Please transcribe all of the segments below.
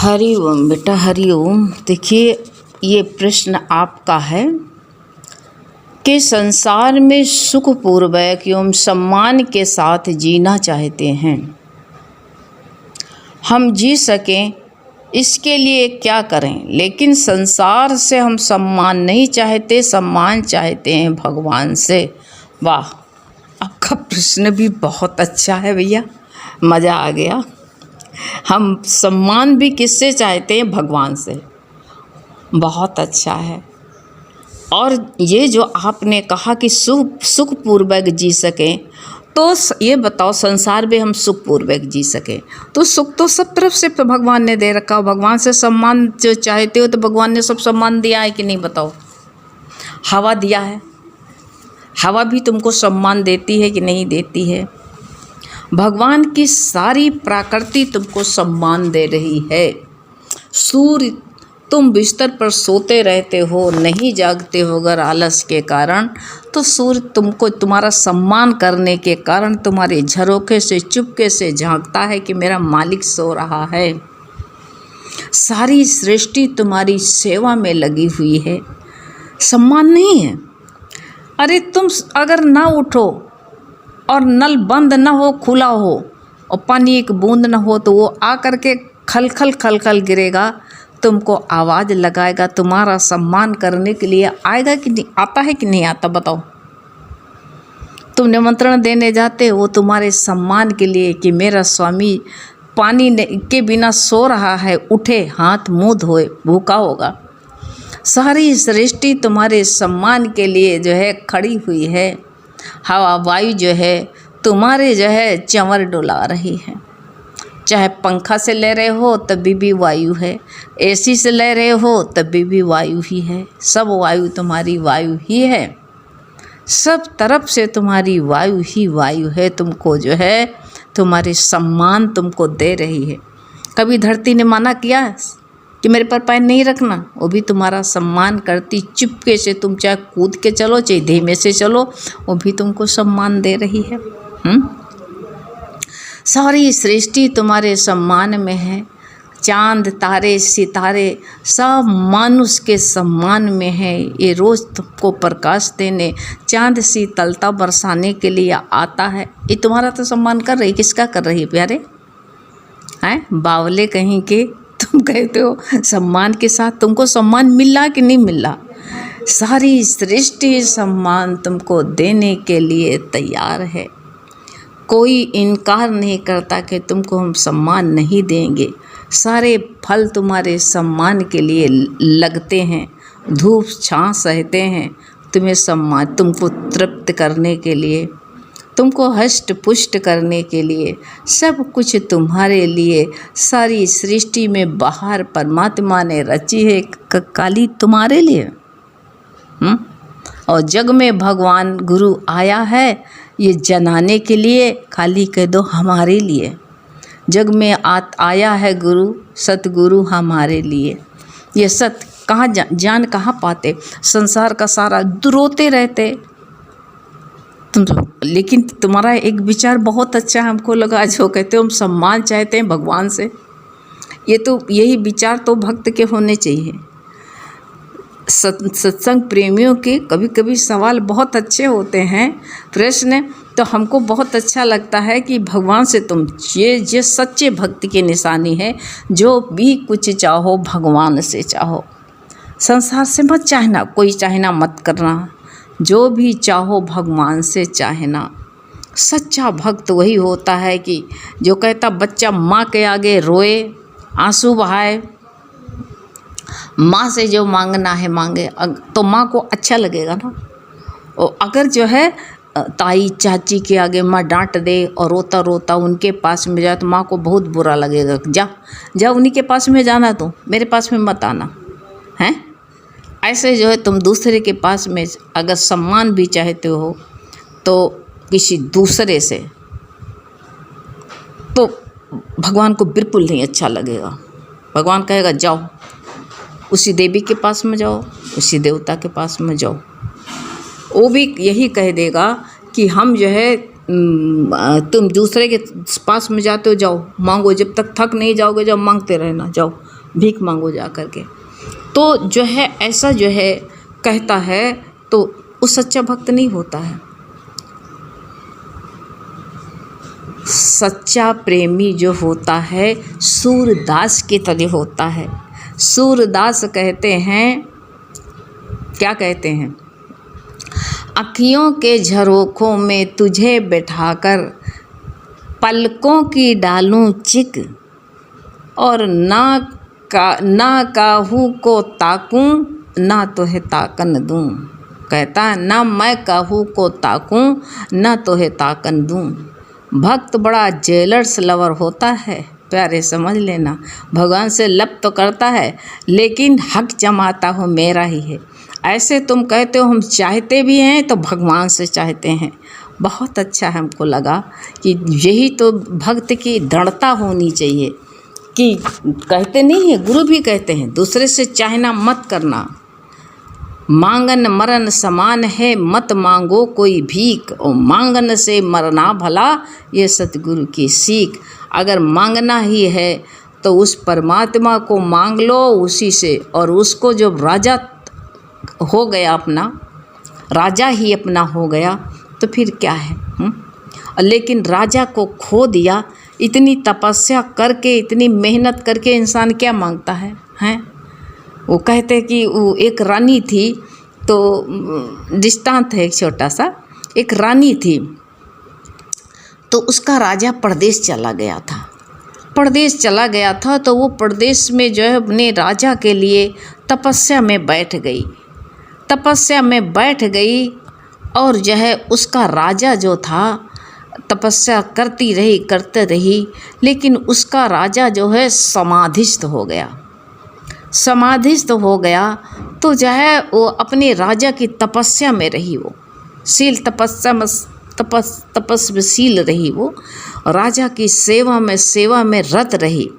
हरि ओम बेटा, हरि ओम। देखिए, ये प्रश्न आपका है कि संसार में सुखपूर्वक एवं सम्मान के साथ जीना चाहते हैं। हम जी सकें इसके लिए क्या करें? लेकिन संसार से हम सम्मान नहीं चाहते, सम्मान चाहते हैं भगवान से। वाह, आपका प्रश्न भी बहुत अच्छा है भैया, मज़ा आ गया। हम सम्मान भी किससे चाहते हैं? भगवान से। बहुत अच्छा है। और ये जो आपने कहा कि सुखपूर्वक जी सकें, तो ये बताओ, संसार में हम सुखपूर्वक जी सकें तो सुख तो सब तरफ से तो भगवान ने दे रखा हो। भगवान से सम्मान जो चाहते हो तो भगवान ने सब सम्मान दिया है कि नहीं? बताओ। हवा दिया है, हवा भी तुमको सम्मान देती है कि नहीं देती है? भगवान की सारी प्रकृति तुमको सम्मान दे रही है। सूर्य, तुम बिस्तर पर सोते रहते हो, नहीं जागते हो अगर आलस के कारण, तो सूर्य तुमको तुम्हारा सम्मान करने के कारण तुम्हारे झरोखे से चुपके से झांकता है कि मेरा मालिक सो रहा है। सारी सृष्टि तुम्हारी सेवा में लगी हुई है। सम्मान नहीं है? अरे तुम अगर ना उठो और नल बंद न हो, खुला हो, और पानी एक बूंद न हो, तो वो आकर के खल खल गिरेगा, तुमको आवाज़ लगाएगा, तुम्हारा सम्मान करने के लिए आएगा कि नहीं? आता है कि नहीं आता? बताओ। तुम निमंत्रण देने जाते हो तुम्हारे सम्मान के लिए कि मेरा स्वामी पानी के बिना सो रहा है, उठे, हाथ मुँह धोए, भूखा होगा। सारी सृष्टि तुम्हारे सम्मान के लिए जो है खड़ी हुई है। हवा, वायु जो है तुम्हारे जो है चंवर डुला रही है। चाहे पंखा से ले रहे हो तभी भी वायु है, एसी से ले रहे हो तभी भी वायु ही है। सब वायु तुम्हारी वायु ही है। सब तरफ से तुम्हारी वायु ही वायु है। तुमको जो है तुम्हारे सम्मान तुमको दे रही है। कभी धरती ने मना किया कि मेरे पर पैर नहीं रखना? वो भी तुम्हारा सम्मान करती, चुपके से। तुम चाहे कूद के चलो, चाहे धीमे से चलो, वो भी तुमको सम्मान दे रही है। सारी सृष्टि तुम्हारे सम्मान में है। चांद, तारे, सितारे सब मानुष के सम्मान में है। ये रोज़ तुमको प्रकाश देने, चांद शीतलता बरसाने के लिए आता है। ये तुम्हारा तो सम्मान कर रही। किसका कर रही प्यारे? हैं बावले कहीं के। तुम कहते हो सम्मान के साथ, तुमको सम्मान मिल रहा कि नहीं मिल रहा? सारी सृष्टि सम्मान तुमको देने के लिए तैयार है। कोई इनकार नहीं करता कि तुमको हम सम्मान नहीं देंगे। सारे फल तुम्हारे सम्मान के लिए लगते हैं, धूप छाँव सहते हैं तुम्हें सम्मान, तुमको तृप्त करने के लिए, तुमको हष्ट पुष्ट करने के लिए। सब कुछ तुम्हारे लिए सारी सृष्टि में बाहर परमात्मा ने रची है काली तुम्हारे लिए। और जग में भगवान गुरु आया है ये जनाने के लिए, खाली कह दो हमारे लिए। जग में आया है गुरु, सतगुरु हमारे लिए। ये सत कहाँ जान कहाँ पाते? संसार का सारा रोते रहते तुम तो। लेकिन तुम्हारा एक विचार बहुत अच्छा हमको लगा, जो कहते हो हम सम्मान चाहते हैं भगवान से। ये तो यही विचार तो भक्त के होने चाहिए। सत्संग प्रेमियों के कभी कभी सवाल बहुत अच्छे होते हैं, प्रश्न, तो हमको बहुत अच्छा लगता है कि भगवान से तुम ये सच्चे भक्ति की निशानी है। जो भी कुछ चाहो भगवान से चाहो, संसार से मत चाहना, कोई चाहना मत करना। जो भी चाहो भगवान से चाहना। सच्चा भक्त वही होता है कि जो कहता बच्चा माँ के आगे रोए, आंसू बहाए, माँ से जो मांगना है मांगे, तो माँ को अच्छा लगेगा ना। और अगर जो है ताई चाची के आगे माँ डांट दे और रोता रोता उनके पास में जाए, तो माँ को बहुत बुरा लगेगा। जा उन्हीं के पास में जाना, तो मेरे पास में मत आना हैं। ऐसे जो है तुम दूसरे के पास में अगर सम्मान भी चाहते हो तो किसी दूसरे से, तो भगवान को बिल्कुल नहीं अच्छा लगेगा। भगवान कहेगा जाओ उसी देवी के पास में जाओ, उसी देवता के पास में जाओ। वो भी यही कह देगा कि हम जो है तुम दूसरे के पास में जाते हो, जाओ मांगो, जब तक थक नहीं जाओगे, जब मांगते रहना, जाओ। भीख मांगो जा कर के। तो जो है ऐसा जो है कहता है तो वो सच्चा भक्त नहीं होता है। सच्चा प्रेमी जो होता है सूरदास की तरह होता है। सूरदास कहते हैं, क्या कहते हैं, अखियों के झरोखों में तुझे बैठाकर पलकों की डालूं चिक, और ना काहू को ताकूं ना तोहे ताकन दूं। कहता है ना मैं काहू को ताकूं ना तोहे ताकन दूं। भक्त बड़ा जेलर्स लवर होता है, प्यारे समझ लेना। भगवान से लब तो करता है लेकिन हक जमाता हो मेरा ही है। ऐसे तुम कहते हो हम चाहते भी हैं तो भगवान से चाहते हैं। बहुत अच्छा हमको लगा कि यही तो भक्त की दृढ़ता होनी चाहिए कि कहते नहीं है, गुरु भी कहते हैं दूसरे से चाहना मत करना। मांगन मरण समान है, मत मांगो कोई भीख, और मांगन से मरना भला, ये सतगुरु की सीख। अगर मांगना ही है तो उस परमात्मा को मांग लो उसी से, और उसको जब राजा हो गया, अपना राजा ही अपना हो गया तो फिर क्या है। लेकिन राजा को खो दिया। इतनी तपस्या करके, इतनी मेहनत करके इंसान क्या मांगता है, हैं? वो कहते कि वो एक रानी थी, तो दृष्टांत है एक छोटा सा। एक रानी थी तो उसका राजा परदेश चला गया था। परदेश चला गया था तो वो परदेश में जो है अपने राजा के लिए तपस्या में बैठ गई। तपस्या में बैठ गई और जो है उसका राजा जो था तपस्या करते रही, लेकिन उसका राजा जो है समाधिस्थ हो गया। समाधिस्थ हो गया तो जो है वो अपने राजा की तपस्या में रही, वो शील तपस्वीशील रही, वो राजा की सेवा में रत रही।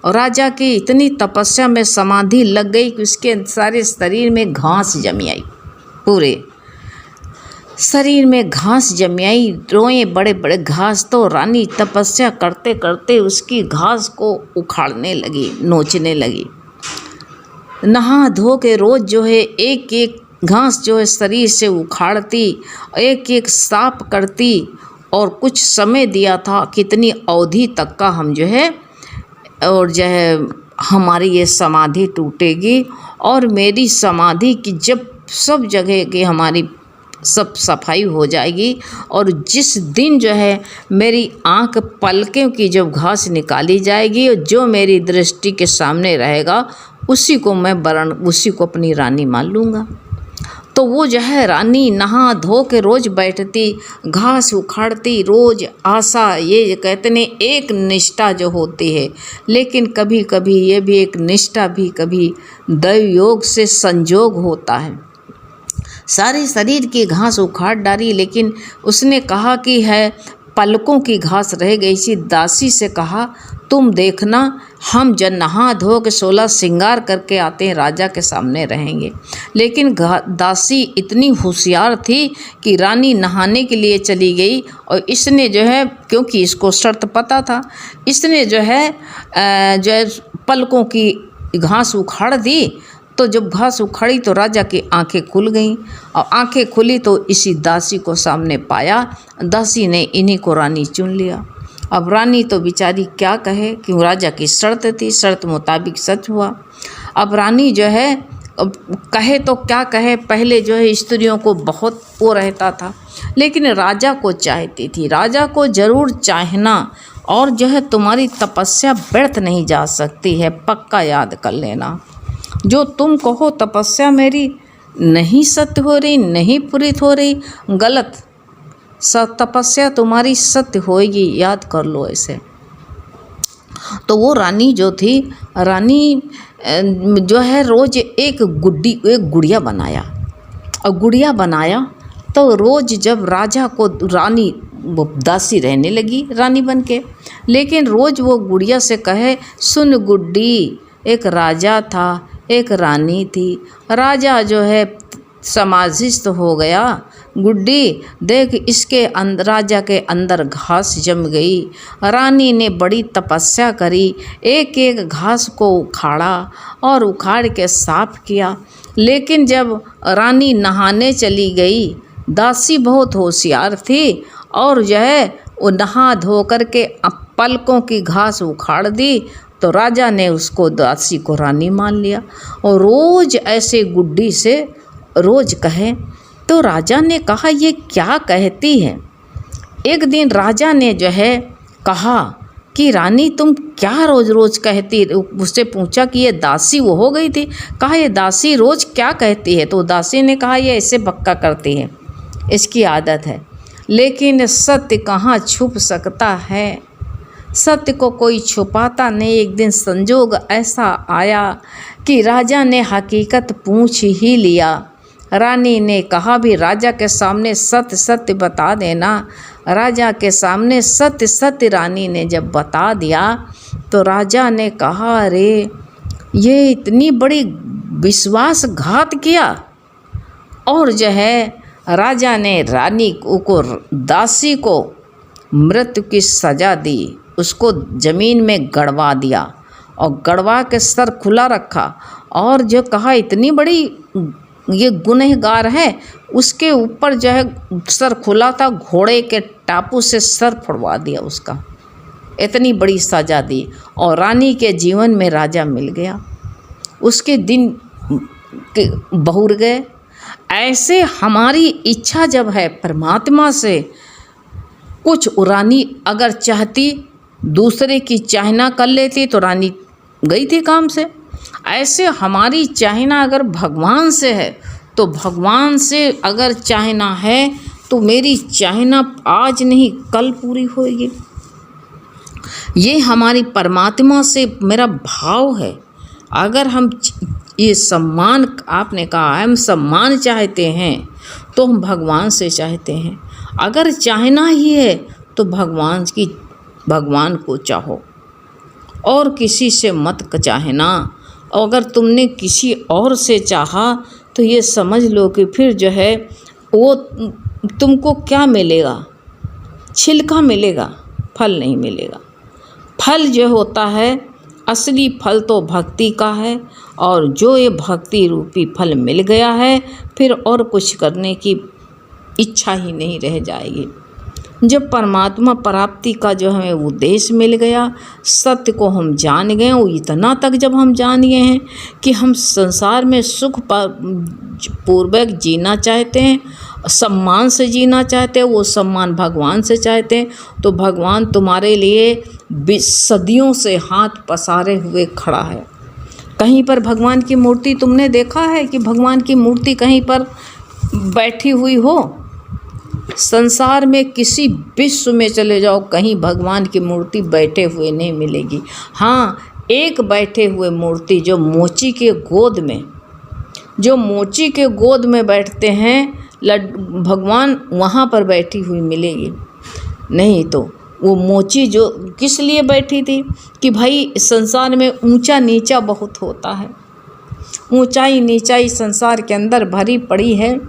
और राजा की इतनी तपस्या में समाधि लग गई कि उसके सारे शरीर में घास जमी आई, पूरे शरीर में घास जमी आई, रोए बड़े बड़े घास। तो रानी तपस्या करते करते उसकी घास को उखाड़ने लगी, नोचने लगी। नहा धो के रोज़ जो है एक एक घास जो है शरीर से उखाड़ती, एक एक साफ करती, और कुछ समय दिया था कितनी अवधि तक का हम जो है, और जो है हमारी ये समाधि टूटेगी, और मेरी समाधि की जब सब जगह की हमारी सब सफाई हो जाएगी, और जिस दिन जो है मेरी आँख पलकों की जब घास निकाली जाएगी, और जो मेरी दृष्टि के सामने रहेगा उसी को अपनी रानी मान लूँगा। तो वो जो है रानी नहा धो के रोज़ बैठती, घास उखाड़ती रोज़। आशा, ये कहते ने एक निष्ठा जो होती है, लेकिन कभी कभी ये भी एक निष्ठा भी कभी दैव योग से संजोग होता है। सारे शरीर की घास उखाड़ डाली, लेकिन उसने कहा कि है पलकों की घास रह गई सी। दासी से कहा तुम देखना, हम जब नहा धो के 16 श्रृंगार करके आते हैं राजा के सामने रहेंगे। लेकिन दासी इतनी होशियार थी कि रानी नहाने के लिए चली गई, और इसने जो है, क्योंकि इसको शर्त पता था, इसने जो है पलकों की घास उखाड़ दी। तो जब घास उखड़ी तो राजा की आंखें खुल गईं, और आंखें खुली तो इसी दासी को सामने पाया। दासी ने इन्हीं को रानी चुन लिया। अब रानी तो बेचारी क्या कहे, कि राजा की शर्त थी, शर्त मुताबिक सच हुआ। अब रानी जो है, अब कहे तो क्या कहे, पहले जो है स्त्रियों को बहुत वो रहता था, लेकिन राजा को चाहती थी। राजा को ज़रूर चाहना, और जो है तुम्हारी तपस्या व्यर्थ नहीं जा सकती है, पक्का याद कर लेना। जो तुम कहो तपस्या मेरी नहीं सत्य हो रही, नहीं पूरी हो रही, गलत। तपस्या तुम्हारी सत्य होएगी, याद कर लो ऐसे। तो वो रानी जो थी, रानी जो है रोज़ एक गुड़िया बनाया, और गुड़िया बनाया तो रोज़ जब राजा को, रानी वो दासी रहने लगी रानी बन के, लेकिन रोज़ वो गुड़िया से कहे सुन गुड्डी, एक राजा था, एक रानी थी। राजा जो है समाधिस्थ हो गया गुड्डी देख, इसके राजा के अंदर घास जम गई। रानी ने बड़ी तपस्या करी, एक एक घास को उखाड़ा और उखाड़ के साफ किया। लेकिन जब रानी नहाने चली गई, दासी बहुत होशियार थी और जो है वो नहा धो कर के पलकों की घास उखाड़ दी, तो राजा ने उसको, दासी को रानी मान लिया और रोज़ ऐसे गुड्डी से रोज़ कहे। तो राजा ने कहा ये क्या कहती है। एक दिन राजा ने जो है कहा कि रानी तुम क्या रोज़ रोज़ कहती, उससे पूछा कि ये दासी वो हो गई थी, कहा ये दासी रोज़ क्या कहती है। तो दासी ने कहा ये ऐसे बक्का करती है, इसकी आदत है, लेकिन सत्य कहाँ छुप सकता है, सत्य को कोई छुपाता नहीं। एक दिन संजोग ऐसा आया कि राजा ने हकीकत पूछ ही लिया। रानी ने कहा भी राजा के सामने सत्य सत्य बता देना। राजा के सामने सत्य सत्य रानी ने जब बता दिया तो राजा ने कहा अरे ये इतनी बड़ी विश्वासघात किया। और जो है राजा ने रानी को, दासी को मृत्यु की सज़ा दी, उसको ज़मीन में गड़वा दिया और गड़वा के सर खुला रखा। और जो कहा इतनी बड़ी ये गुनहगार है, उसके ऊपर जो है सर खुला था, घोड़े के टापू से सर फड़वा दिया उसका, इतनी बड़ी सज़ा दी। और रानी के जीवन में राजा मिल गया, उसके दिन बहुर गए। ऐसे हमारी इच्छा जब है परमात्मा से, कुछ रानी अगर चाहती दूसरे की चाहना कर लेती तो रानी गई थी काम से। ऐसे हमारी चाहना अगर भगवान से है तो भगवान से अगर चाहना है तो मेरी चाहना आज नहीं कल पूरी होगी। ये हमारी परमात्मा से मेरा भाव है। अगर हम ये सम्मान, आपने कहा हम सम्मान चाहते हैं तो हम भगवान से चाहते हैं। अगर चाहना ही है तो भगवान को चाहो और किसी से मत चाहना। अगर तुमने किसी और से चाहा तो ये समझ लो कि फिर जो है वो तुमको क्या मिलेगा, छिलका मिलेगा, फल नहीं मिलेगा। फल जो होता है, असली फल तो भक्ति का है, और जो ये भक्ति रूपी फल मिल गया है फिर और कुछ करने की इच्छा ही नहीं रह जाएगी। जब परमात्मा प्राप्ति का जो हमें उद्देश्य मिल गया, सत्य को हम जान गए, वो इतना तक जब हम जान गए हैं कि हम संसार में सुख पूर्वक जीना चाहते हैं, सम्मान से जीना चाहते हैं, वो सम्मान भगवान से चाहते हैं, तो भगवान तुम्हारे लिए सदियों से हाथ पसारे हुए खड़ा है। कहीं पर भगवान की मूर्ति तुमने देखा है कि भगवान की मूर्ति कहीं पर बैठी हुई हो? संसार में किसी विश्व में चले जाओ, कहीं भगवान की मूर्ति बैठे हुए नहीं मिलेगी। हाँ, एक बैठे हुए मूर्ति जो मोची के गोद में बैठते हैं भगवान, वहाँ पर बैठी हुई मिलेगी। नहीं तो वो मोची जो किस लिए बैठी थी कि भाई संसार में ऊंचा नीचा बहुत होता है, ऊंचाई नीचाई संसार के अंदर भरी पड़ी है।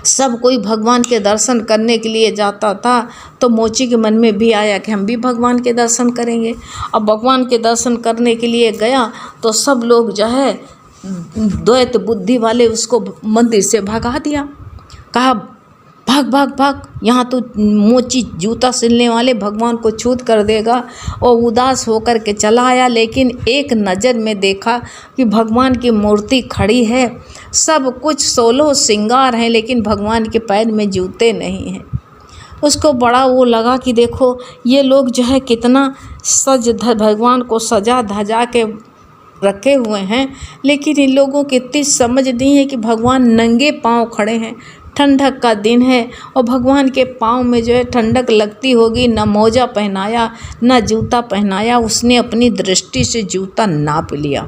सब कोई भगवान के दर्शन करने के लिए जाता था, तो मोची के मन में भी आया कि हम भी भगवान के दर्शन करेंगे। अब भगवान के दर्शन करने के लिए गया तो सब लोग जो है द्वैत बुद्धि वाले उसको मंदिर से भगा दिया। कहा भाग भाग भाग, यहाँ तो मोची जूता सिलने वाले भगवान को छूत कर देगा। और उदास होकर के चला आया, लेकिन एक नज़र में देखा कि भगवान की मूर्ति खड़ी है, सब कुछ 16 श्रृंगार हैं, लेकिन भगवान के पैर में जूते नहीं हैं। उसको बड़ा वो लगा कि देखो ये लोग जो है कितना भगवान को सजा धजा के रखे हुए हैं, लेकिन इन लोगों की इतनी समझ नहीं है कि भगवान नंगे पाँव खड़े हैं, ठंडक का दिन है और भगवान के पाँव में जो है ठंडक लगती होगी। न मोजा पहनाया न जूता पहनाया, उसने अपनी दृष्टि से जूता नाप लिया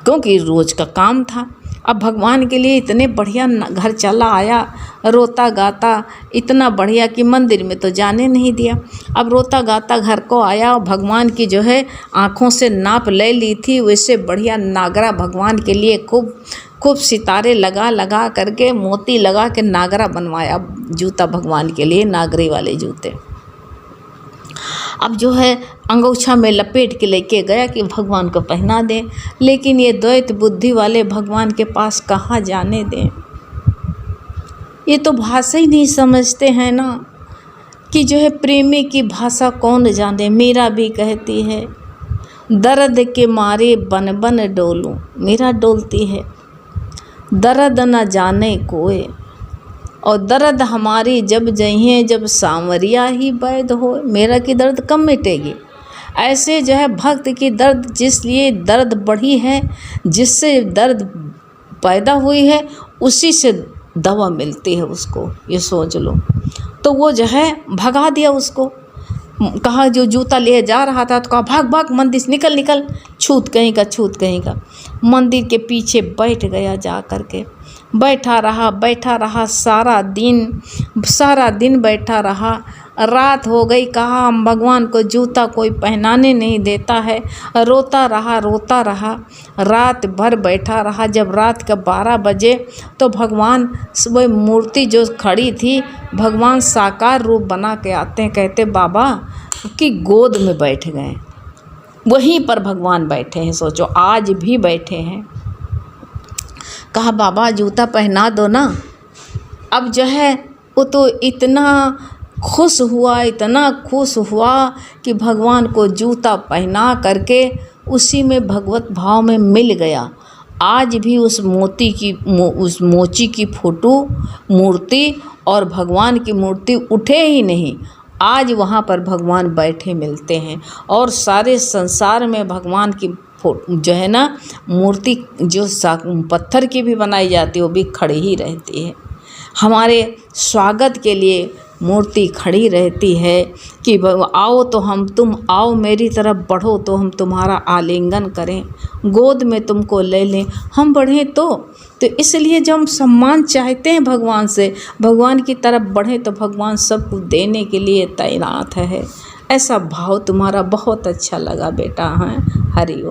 क्योंकि रोज़ का काम था। अब भगवान के लिए इतने बढ़िया घर चला आया, रोता गाता इतना बढ़िया कि मंदिर में तो जाने नहीं दिया। अब रोता गाता घर को आया और भगवान की जो है आँखों से नाप ले ली थी, वैसे बढ़िया नागरा भगवान के लिए खूब खूब सितारे लगा लगा करके, मोती लगा के नागरा बनवाया जूता भगवान के लिए, नागरे वाले जूते। अब जो है अंगोछा में लपेट के लेके गया कि भगवान को पहना दें, लेकिन ये द्वैत बुद्धि वाले भगवान के पास कहाँ जाने दें। ये तो भाषा ही नहीं समझते हैं ना, कि जो है प्रेमी की भाषा कौन जाने। मीरा भी कहती है, दर्द के मारे बन बन डोलूं, मीरा डोलती है, दर्द न जाने कोई, और दर्द हमारी जब जइहें, जब सांवरिया ही वैद हो, मेरा की दर्द कम मिटेगी। ऐसे जो है भक्त की दर्द, जिसलिए दर्द बढ़ी है, जिससे दर्द पैदा हुई है, उसी से दवा मिलती है उसको, ये सोच लो। तो वो जो है भगा दिया उसको, कहा जो जूता ले जा रहा था तो कहा भाग भाग मंदिर से, निकल निकल, छूत कहीं का, छूत कहीं का। मंदिर के पीछे बैठ गया, जा कर के बैठा रहा सारा दिन बैठा रहा। रात हो गई, कहा हम भगवान को जूता कोई पहनाने नहीं देता है, रोता रहा, रात भर बैठा रहा। जब रात का 12 बजे तो भगवान, वह मूर्ति जो खड़ी थी, भगवान साकार रूप बना के आते हैं, कहते बाबा की गोद में बैठ गए। वहीं पर भगवान बैठे हैं, सोचो आज भी बैठे हैं। कहा बाबा जूता पहना दो ना। अब जो है वो तो इतना खुश हुआ कि भगवान को जूता पहना करके उसी में भगवत भाव में मिल गया। आज भी उस मोची की फोटो मूर्ति और भगवान की मूर्ति उठे ही नहीं, आज वहाँ पर भगवान बैठे मिलते हैं। और सारे संसार में भगवान की जो है ना मूर्ति, जो पत्थर की भी बनाई जाती है, वो भी खड़ी ही रहती है। हमारे स्वागत के लिए मूर्ति खड़ी रहती है कि आओ तो तुम आओ मेरी तरफ बढ़ो तो हम तुम्हारा आलिंगन करें, गोद में तुमको ले लें, हम बढ़ें तो इसलिए जब हम सम्मान चाहते हैं भगवान से, भगवान की तरफ बढ़ें, तो भगवान सब कुछ देने के लिए तैनात है। ऐसा भाव तुम्हारा बहुत अच्छा लगा बेटा। हैं हरि ओम।